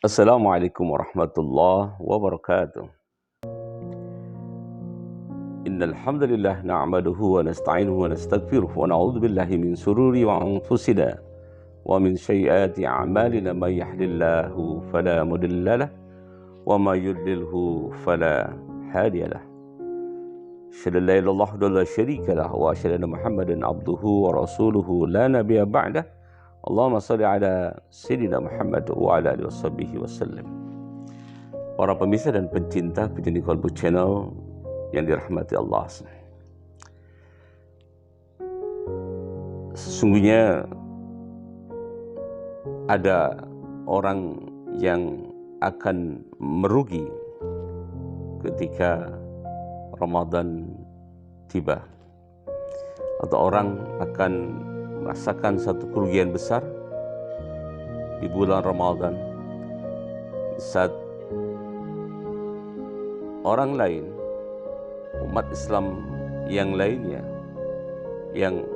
Assalamualaikum warahmatullahi wabarakatuh. Innal hamdalillah na'maduhu wa nasta'inuhu wa nastaghfiruh wa na'udzu billahi min sururi wa anfusina wa min sayyiati a'malina may yahdihillahu fala mudilla lahu wa may yudlilhu fala hadiya lahu. Asyhadu an la ilaha illallah wa la syarika lahu wa asyhadu anna Muhammadan abduhu wa rasuluhu la nabiyya ba'dah. Allahumma shalli ala sayyidina Muhammad wa ala alihi washabbihi wasallam. Para pemirsa dan pencinta Pendidik Kolbu Channel yang dirahmati Allah. Sesungguhnya ada orang yang akan merugi ketika Ramadan tiba, atau orang akan merasakan satu kerugian besar di bulan Ramadan saat orang lain, umat Islam yang lainnya yang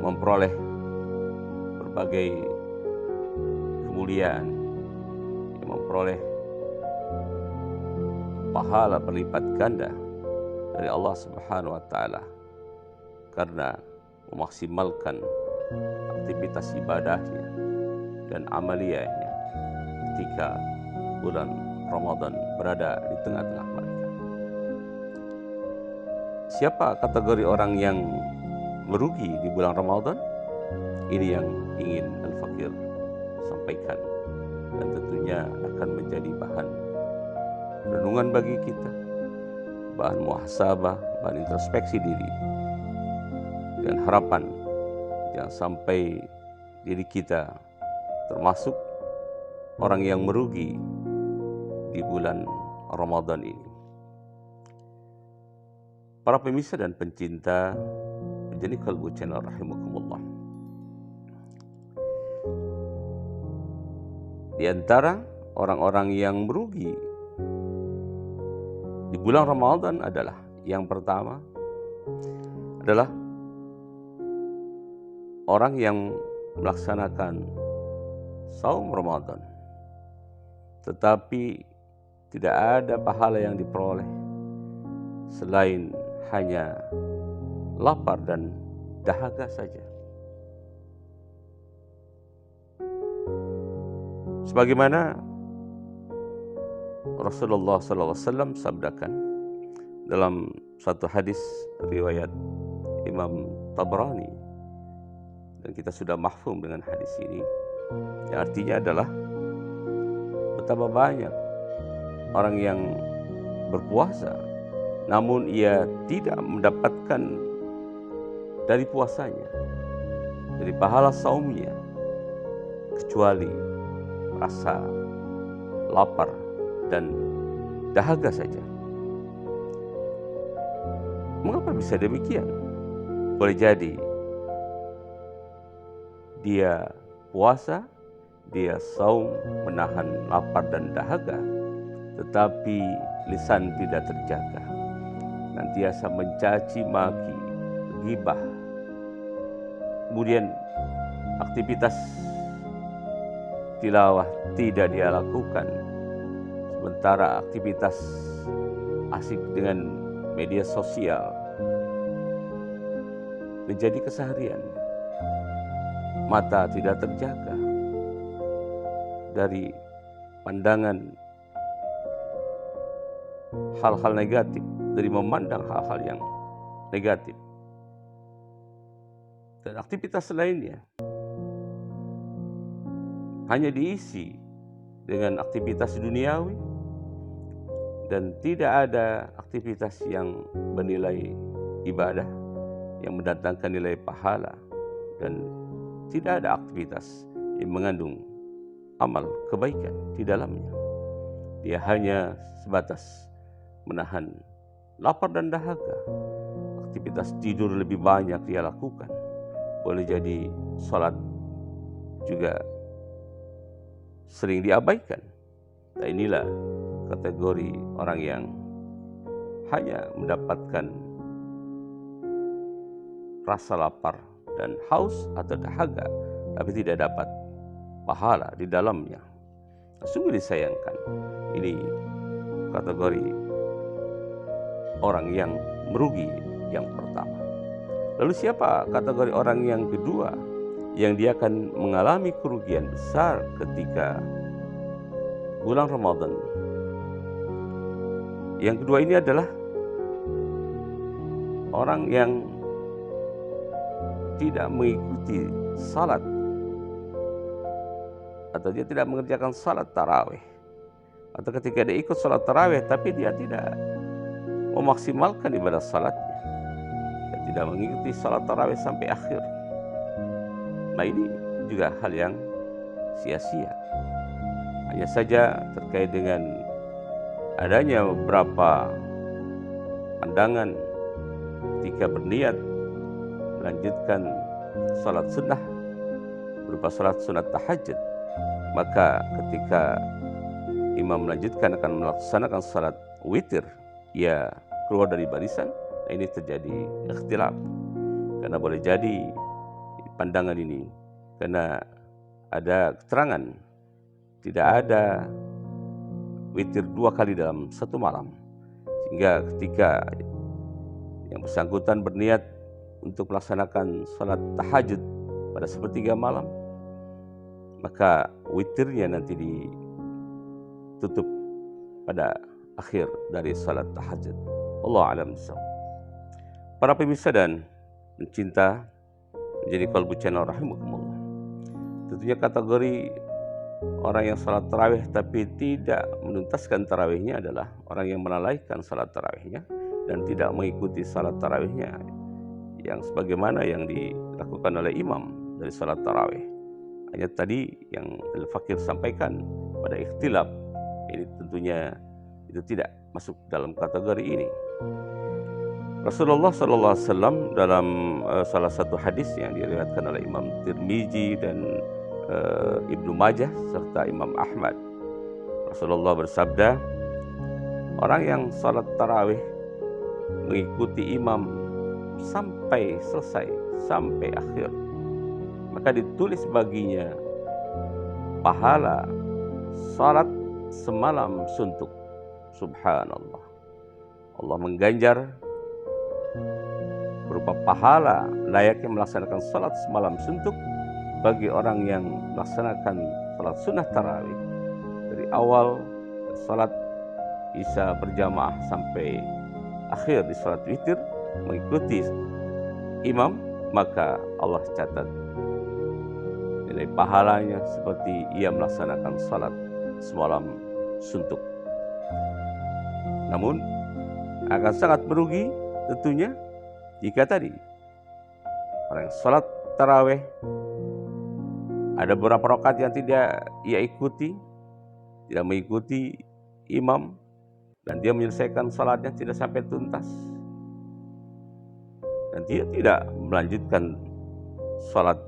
memperoleh berbagai kemuliaan, yang memperoleh pahala berlipat ganda dari Allah Subhanahu wa taala karena memaksimalkan aktivitas ibadahnya dan amaliyahnya ketika bulan Ramadan berada di tengah-tengah mereka. Siapa kategori orang yang merugi di bulan Ramadan? Ini yang ingin Al-Fakir sampaikan, dan tentunya akan menjadi bahan renungan bagi kita, bahan muhasabah, bahan introspeksi diri, dan harapan jangan sampai diri kita termasuk orang yang merugi di bulan Ramadan ini. Para pemirsa dan pencinta Pendidik Kolbu Channel rahimakumullah. Di antara orang-orang yang merugi di bulan Ramadan adalah, yang pertama adalah orang yang melaksanakan saum Ramadan tetapi tidak ada pahala yang diperoleh selain hanya lapar dan dahaga saja. Sebagaimana Rasulullah SAW sabdakan dalam satu hadis riwayat Imam Tabrani, dan kita sudah mahfum dengan hadis ini, yang artinya adalah betapa banyak orang yang berpuasa namun ia tidak mendapatkan dari puasanya, dari pahala saumnya, kecuali rasa lapar dan dahaga saja. Mengapa bisa demikian? Boleh jadi dia puasa, dia saum menahan lapar dan dahaga, tetapi lisan tidak terjaga, nantiasa mencaci maki, ghibah. Kemudian aktivitas tilawah tidak dia lakukan, sementara aktivitas asik dengan media sosial menjadi keseharian. Mata tidak terjaga dari pandangan hal-hal negatif, dari memandang hal-hal yang negatif, dan aktivitas lainnya hanya diisi dengan aktivitas duniawi dan tidak ada aktivitas yang bernilai ibadah, yang mendatangkan nilai pahala, dan tidak ada aktivitas yang mengandung amal kebaikan di dalamnya. Dia hanya sebatas menahan lapar dan dahaga. Aktivitas tidur lebih banyak dia lakukan. Boleh jadi sholat juga sering diabaikan. Nah, inilah kategori orang yang hanya mendapatkan rasa lapar dan haus atau dahaga, tapi tidak dapat pahala di dalamnya. Sungguh disayangkan. Ini kategori orang yang merugi yang pertama. Lalu siapa kategori orang yang kedua yang dia akan mengalami kerugian besar ketika bulan Ramadan? Yang kedua ini adalah orang yang tidak mengikuti salat, atau dia tidak mengerjakan salat tarawih, atau ketika dia ikut salat tarawih tapi dia tidak memaksimalkan ibadah salatnya, dia tidak mengikuti salat tarawih sampai akhir. Nah, ini juga hal yang sia-sia. Hanya saja terkait dengan adanya beberapa pandangan ketika berniat melanjutkan salat sunnah berupa salat sunat tahajud, maka ketika imam melanjutkan akan melaksanakan salat witir, ia keluar dari barisan. Nah, ini terjadi ikhtilaf, karena boleh jadi pandangan ini karena ada keterangan tidak ada witir 2 kali dalam satu malam, sehingga ketika yang bersangkutan berniat untuk melaksanakan salat tahajud pada sepertiga malam, maka witirnya nanti ditutup pada akhir dari salat tahajud. Allah alam bisawab. Para pemirsa dan pencinta menjadi kalbu channel rahimakumullah, tentunya kategori orang yang salat tarawih tapi tidak menuntaskan tarawihnya adalah orang yang melalaikan salat tarawihnya dan tidak mengikuti salat tarawihnya yang sebagaimana yang dilakukan oleh imam dari salat tarawih. Hanya tadi yang Al-Fakir sampaikan pada ikhtilaf, ini tentunya itu tidak masuk dalam kategori ini. Rasulullah SAW dalam salah satu hadis yang diriwayatkan oleh Imam Tirmizi dan Ibnu Majah serta Imam Ahmad, Rasulullah bersabda, orang yang salat tarawih mengikuti imam sampai selesai, sampai akhir, maka ditulis baginya pahala salat semalam suntuk. Subhanallah. Allah mengganjar berupa pahala layaknya melaksanakan salat semalam suntuk bagi orang yang melaksanakan salat sunnah tarawih dari awal salat isya berjamaah sampai akhir di salat witir mengikuti imam, maka Allah catat nilai pahalanya seperti ia melaksanakan salat semalam suntuk. Namun akan sangat merugi tentunya jika tadi orang yang salat tarawih ada beberapa rakaat yang tidak ia ikuti, tidak mengikuti imam, dan dia menyelesaikan salatnya tidak sampai tuntas, dan dia tidak melanjutkan salat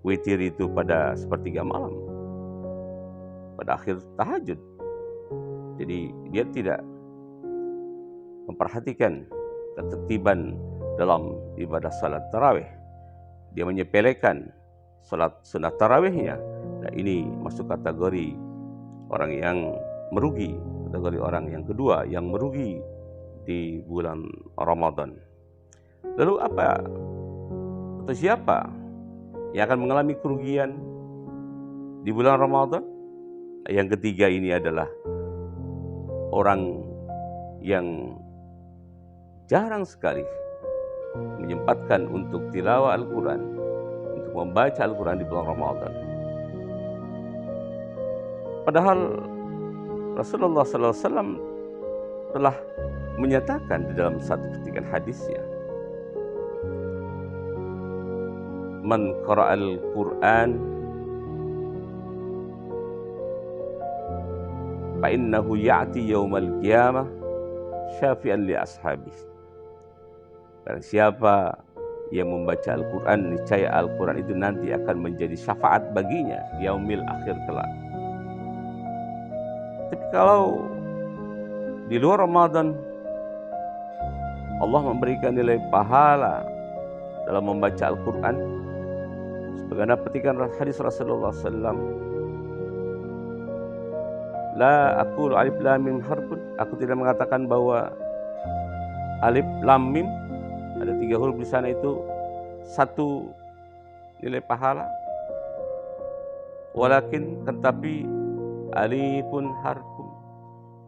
witir itu pada sepertiga malam, pada akhir tahajud. Jadi dia tidak memperhatikan ketertiban dalam ibadah salat tarawih. Dia menyepelekan salat sunat tarawihnya. Nah, ini masuk kategori orang yang merugi, kategori orang yang kedua yang merugi di bulan Ramadan. Lalu apa atau siapa yang akan mengalami kerugian di bulan Ramadan? Yang ketiga ini adalah orang yang jarang sekali menyempatkan untuk tilawah Al-Quran, untuk membaca Al-Quran di bulan Ramadan. Padahal Rasulullah SAW telah menyatakan di dalam satu petikan hadisnya, man qara'al Qur'an fa innahu ya'ti yaumal qiyamah syafi'an li ashabih. Barang siapa yang membaca Al-Quran, niscaya Al-Quran itu nanti akan menjadi syafaat baginya yaumil akhir kelak. Tapi kalau di luar Ramadan Allah memberikan nilai pahala dalam membaca Al-Quran, sebagaimana petikan hadis Rasulullah SAW, La aqulu alif lam mim harfun. Aku tidak mengatakan bahwa alif lam mim ada 3 huruf di sana itu satu nilai pahala. Walakin tetapi alifun harfun,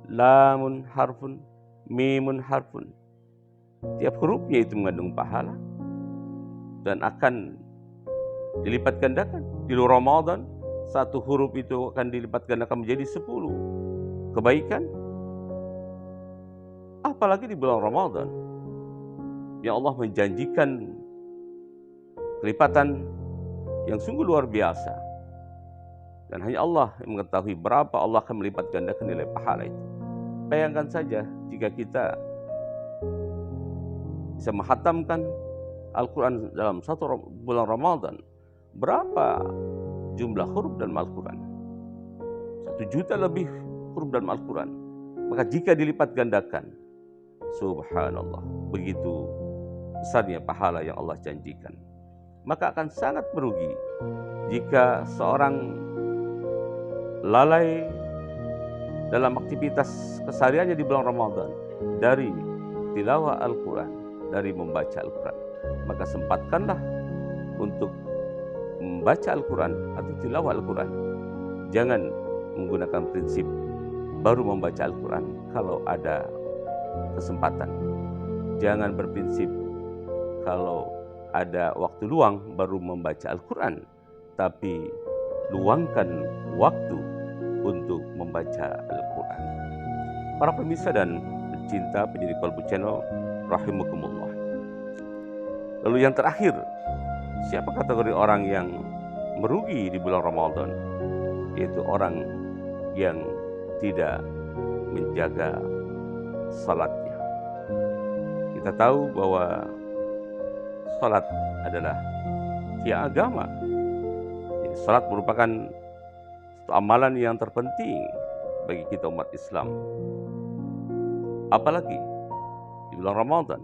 lamun harfun, mimun harfun. Tiap hurufnya itu mengandung pahala dan akan dilipat gandakan. Di Ramadan, satu huruf itu akan dilipat gandakan menjadi 10 kebaikan. Apalagi di bulan Ramadan, yang Allah menjanjikan kelipatan yang sungguh luar biasa. Dan hanya Allah yang mengetahui berapa Allah akan melipat gandakan nilai pahala itu. Bayangkan saja jika kita bisa menghatamkan Al-Quran dalam satu bulan Ramadan, berapa jumlah huruf dalam Al-Quran? 1 juta lebih huruf dalam Al-Quran. Maka jika dilipat gandakan, subhanallah, begitu besarnya pahala yang Allah janjikan. Maka akan sangat merugi jika seorang lalai dalam aktivitas kesehariannya di bulan Ramadan dari tilawah Al-Quran, dari membaca Al-Quran. Maka sempatkanlah untuk membaca Al-Quran atau tilawah Al-Quran. Jangan menggunakan prinsip baru membaca Al-Quran kalau ada kesempatan. Jangan berprinsip kalau ada waktu luang baru membaca Al-Quran, tapi luangkan waktu untuk membaca Al-Quran. Para pemirsa dan pencinta penyidik Kolbu Channel, rahimakumullah. Lalu yang terakhir, siapa kategori orang yang merugi di bulan Ramadan? Yaitu orang yang tidak menjaga salatnya. Kita tahu bahwa salat adalah tiang agama. Jadi, salat merupakan satu amalan yang terpenting bagi kita umat Islam. Apalagi di bulan Ramadan,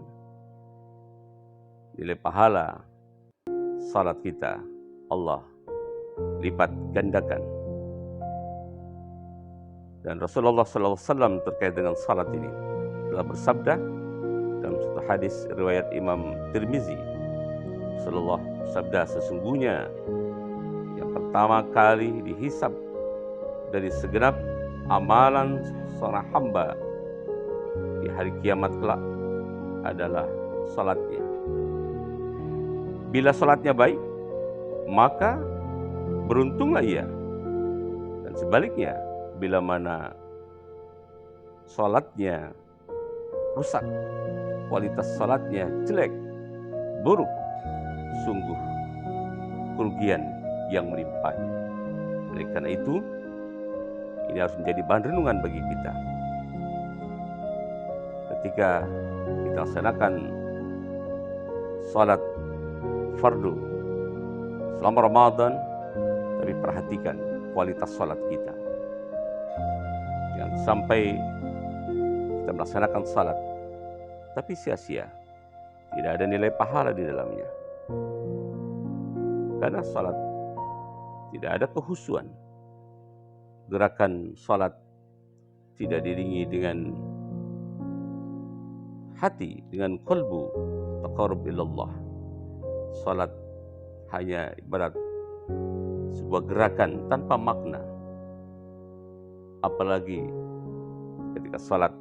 nilai pahala salat kita Allah lipat gandakan. Dan Rasulullah SAW terkait dengan salat ini telah bersabda dalam satu hadis riwayat Imam Tirmizi. Rasulullah bersabda, sesungguhnya yang pertama kali dihisab dari segenap amalan seorang hamba di hari kiamat kelak adalah salatnya. Bila salatnya baik, maka beruntunglah ia. Dan sebaliknya, bila mana salatnya rusak, kualitas salatnya jelek, buruk, sungguh kerugian yang melimpahnya. Oleh karena itu, ini harus menjadi bahan renungan bagi kita. Ketika kita laksanakan salat fardu selama Ramadan, tapi perhatikan kualitas salat kita. Jangan sampai kita melaksanakan salat tapi sia-sia, tidak ada nilai pahala di dalamnya. Karena salat tidak ada kehusuan. Gerakan salat tidak diiringi dengan hati, dengan qalbu taqarrub ilallah. Salat hanya ibarat sebuah gerakan tanpa makna. Apalagi ketika salat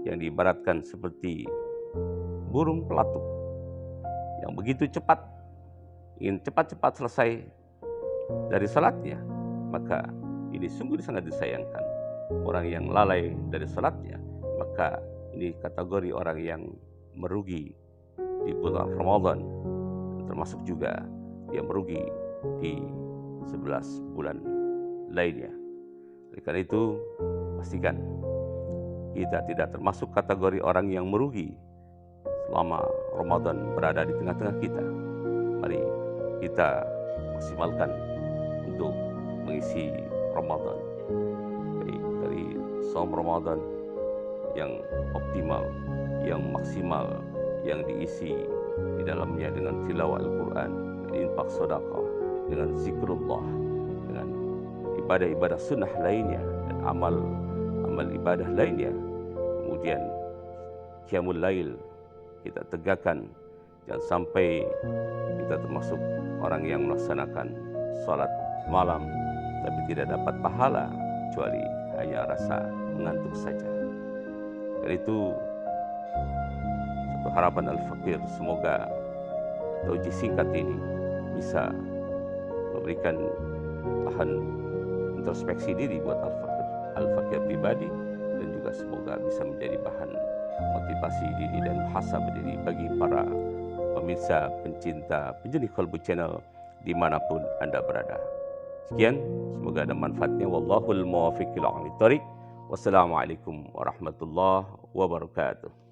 yang diibaratkan seperti burung pelatuk yang begitu cepat, ingin cepat-cepat selesai dari salatnya, maka ini sungguh sangat disayangkan. Orang yang lalai dari salatnya, maka ini kategori orang yang merugi di bulan Ramadan, termasuk juga dia merugi di 11 bulan lainnya. Oleh karena itu, pastikan kita tidak termasuk kategori orang yang merugi selama Ramadan berada di tengah-tengah kita. Mari kita maksimalkan untuk mengisi Ramadan, baik dari saum Ramadan yang optimal, yang maksimal, yang diisi di dalamnya dengan tilawah Al-Quran, infak sedekah, dengan zikrullah, dengan ibadah-ibadah sunnah lainnya dan amal ibadah lainnya. Kemudian qiyamul lail kita tegakkan, jangan sampai kita termasuk orang yang melaksanakan salat malam tapi tidak dapat pahala kecuali hanya rasa mengantuk saja. Dan itu satu harapan Al-Fakir, semoga tauji singkat ini bisa memberikan bahan introspeksi diri buat Al-Fakir pribadi, dan juga semoga bisa menjadi bahan motivasi diri dan muhasabah diri bagi para pemirsa, pencinta, penjenih Qalbu Channel dimanapun Anda berada. Sekian, semoga ada manfaatnya. Wallahul muwaffiq ila aqwamit thoriq. Wassalamualaikum warahmatullahi wabarakatuh.